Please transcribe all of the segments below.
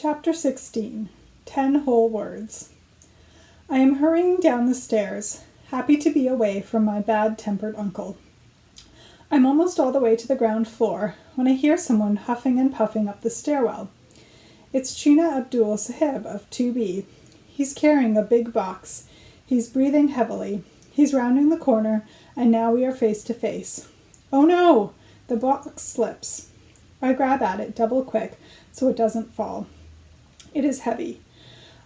Chapter 16. 10 Whole Words. I am hurrying down the stairs, happy to be away from my bad-tempered uncle. I'm almost all the way to the ground floor when I hear someone huffing and puffing up the stairwell. It's China Abdul Sahib of 2B. He's carrying a big box. He's breathing heavily. He's rounding the corner, and now we are face to face. Oh no! The box slips. I grab at it double quick so it doesn't fall. It is heavy.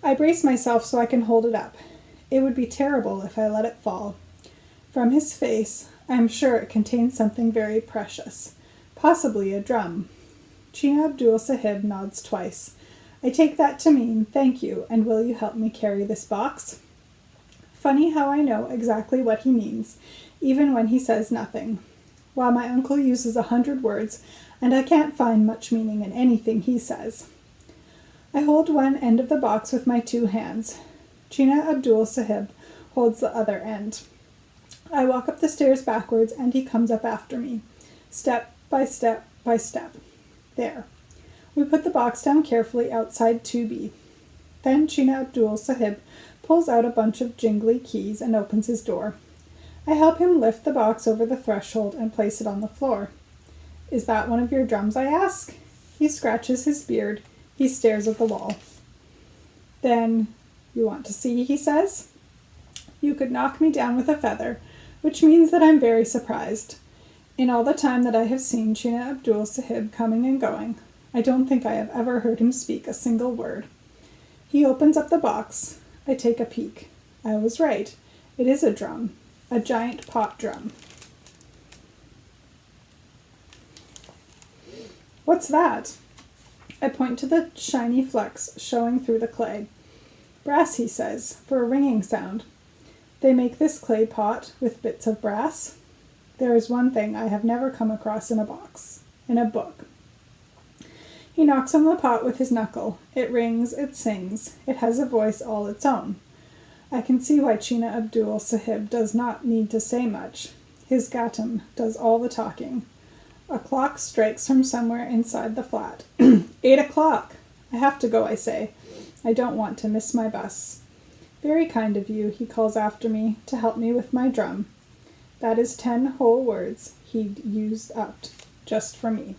I brace myself so I can hold it up. It would be terrible if I let it fall. From his face, I am sure it contains something very precious, possibly a drum. China Abdul Sahib nods twice. I take that to mean, thank you, and will you help me carry this box? Funny how I know exactly what he means, even when he says nothing. While my uncle uses 100 words, and I can't find much meaning in anything he says. I hold one end of the box with my 2 hands. China Abdul Sahib holds the other end. I walk up the stairs backwards and he comes up after me, step by step by step. There. We put the box down carefully outside 2B. Then China Abdul Sahib pulls out a bunch of jingly keys and opens his door. I help him lift the box over the threshold and place it on the floor. Is that one of your drums, I ask? He scratches his beard. He stares at the wall. Then, you want to see, he says. You could knock me down with a feather, which means that I'm very surprised. In all the time that I have seen China Abdul Sahib coming and going, I don't think I have ever heard him speak a single word. He opens up the box. I take a peek. I was right. It is a drum, a giant pot drum. What's that? I point to the shiny flecks showing through the clay. Brass, he says, for a ringing sound. They make this clay pot with bits of brass. There is one thing I have never come across in a book. He knocks on the pot with his knuckle. It rings, it sings. It has a voice all its own. I can see why China Abdul Sahib does not need to say much. His Gautam does all the talking. A clock strikes from somewhere inside the flat. 8 o'clock! I have to go, I say. I don't want to miss my bus. Very kind of you, he calls after me, to help me with my drum. That is 10 whole words he'd used up just for me.